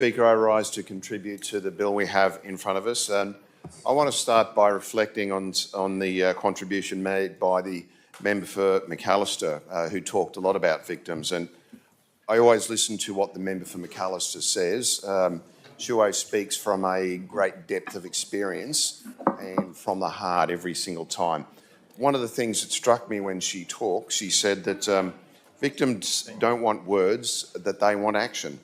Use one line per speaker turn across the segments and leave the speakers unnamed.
Speaker, I rise to contribute to the bill we have in front of us. And I want to start by reflecting on the contribution made by the member for McAllister, who talked a lot about victims. And I always listen to what the member for McAllister says. She always speaks from a great depth of experience and from the heart every single time. One of the things that struck me when she talked, she said that victims don't want words, that they want action.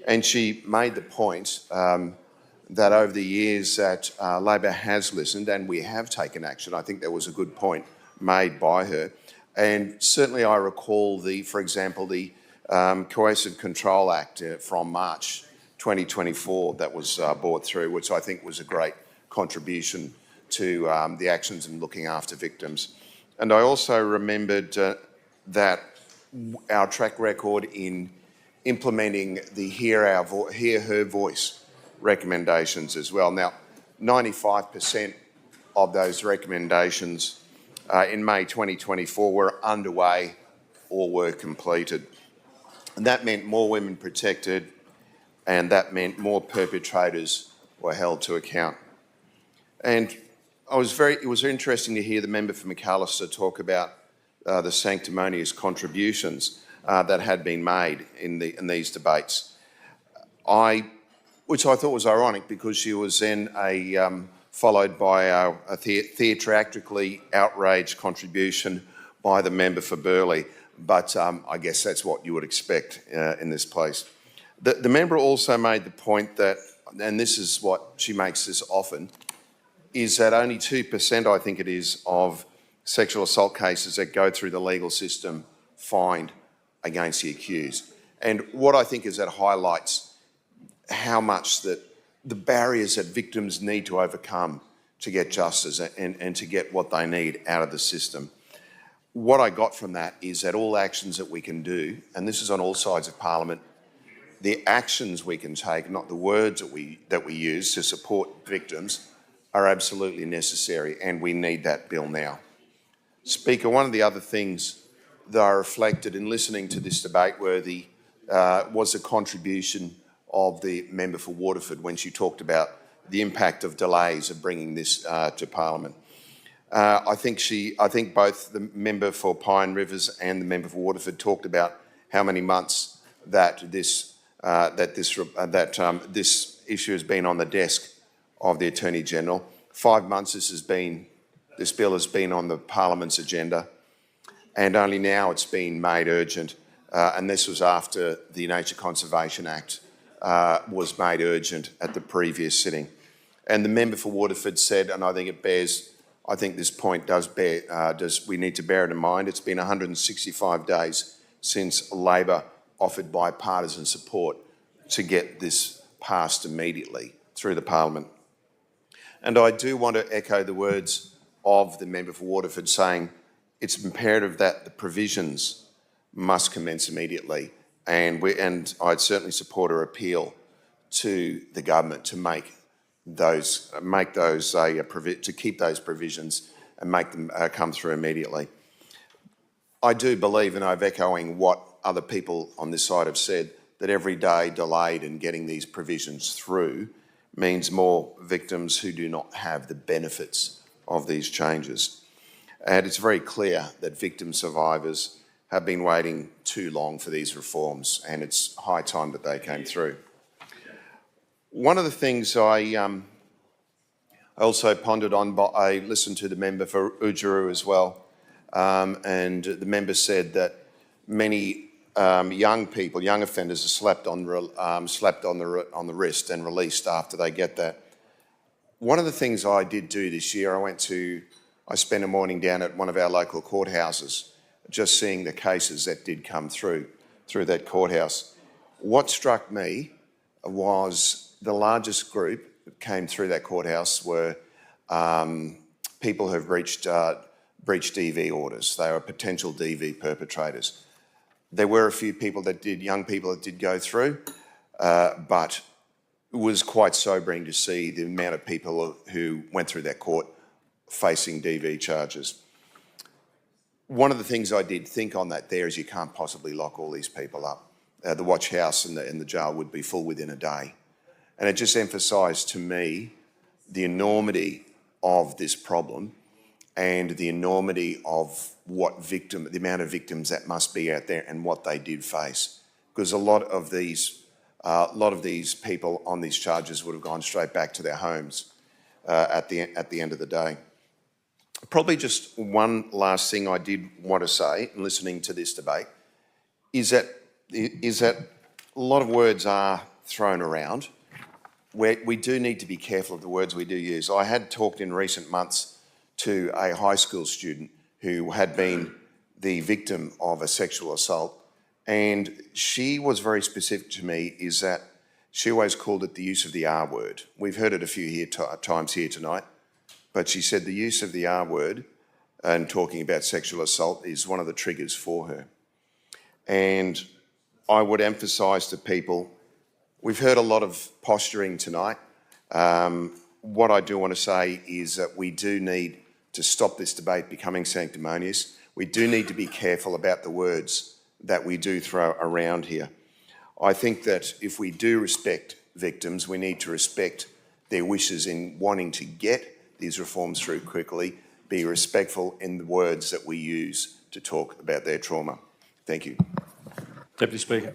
And she made the point that over the years that Labor has listened and we have taken action. I think that was a good point made by her. And certainly I recall for example, the Coercive Control Act from March 2024 that was brought through, which I think was a great contribution to the actions in looking after victims. And I also remembered that our track record in implementing the Hear Her Voice recommendations as well. Now, 95% of those recommendations in May 2024 were underway or were completed. And that meant more women protected, and that meant more perpetrators were held to account. And it was interesting to hear the member for McAllister talk about the sanctimonious contributions that had been made in these debates, which I thought was ironic because she was then followed by a theatrically outraged contribution by the member for Burleigh. But I guess that's what you would expect in this place. The member also made the point that, and this is what she makes this often, is that only 2%, I think it is, of sexual assault cases that go through the legal system find against the accused. And what I think is that highlights how much that the barriers that victims need to overcome to get justice and to get what they need out of the system. What I got from that is that all actions that we can do, and this is on all sides of Parliament, the actions we can take, not the words that we use to support victims, are absolutely necessary, and we need that bill now. Speaker, one of the other things that I reflected in listening to this debate was the contribution of the member for Waterford when she talked about the impact of delays of bringing this to Parliament. I think both the member for Pine Rivers and the member for Waterford talked about how many months that this issue has been on the desk of the Attorney General. 5 months this bill has been on the Parliament's agenda, and only now it's been made urgent. And this was after the Nature Conservation Act was made urgent at the previous sitting. And the member for Waterford said, and I think this point we need to bear it in mind, it's been 165 days since Labor offered bipartisan support to get this passed immediately through the Parliament. And I do want to echo the words of the member for Waterford saying it's imperative that the provisions must commence immediately, and I'd certainly support her appeal to the government to to keep those provisions and make them come through immediately. I do believe, and I'm echoing what other people on this side have said, that every day delayed in getting these provisions through means more victims who do not have the benefits of these changes. And it's very clear that victim survivors have been waiting too long for these reforms, and it's high time that they came through. One of the things I also pondered on, but I listened to the member for Oodgeroo as well, and the member said that many young offenders are slapped on the wrist and released after they get that. One of the things I did do this year, I spent a morning down at one of our local courthouses, just seeing the cases that did come through that courthouse. What struck me was the largest group that came through that courthouse were people who've breached DV orders. They were potential DV perpetrators. There were a few young people that did go through, but it was quite sobering to see the amount of people who went through that court facing DV charges. One of the things I did think on that there is you can't possibly lock all these people up. the watch house and the jail would be full within a day. And it just emphasised to me the enormity of this problem and the enormity of the amount of victims that must be out there and what they did face. Because a lot of these people on these charges would have gone straight back to their homes at the end of the day. Probably just one last thing I did want to say in listening to this debate is that a lot of words are thrown around. We do need to be careful of the words we do use. I had talked in recent months to a high school student who had been the victim of a sexual assault, and she was very specific to me, is that she always called it the use of the R word. We've heard it a few times here tonight, but she said the use of the R word and talking about sexual assault is one of the triggers for her. And I would emphasise to people, we've heard a lot of posturing tonight. What I do want to say is that we do need to stop this debate becoming sanctimonious. We do need to be careful about the words that we do throw around here. I think that if we do respect victims, we need to respect their wishes in wanting to get these reforms through quickly, be respectful in the words that we use to talk about their trauma. Thank you.
Deputy Speaker.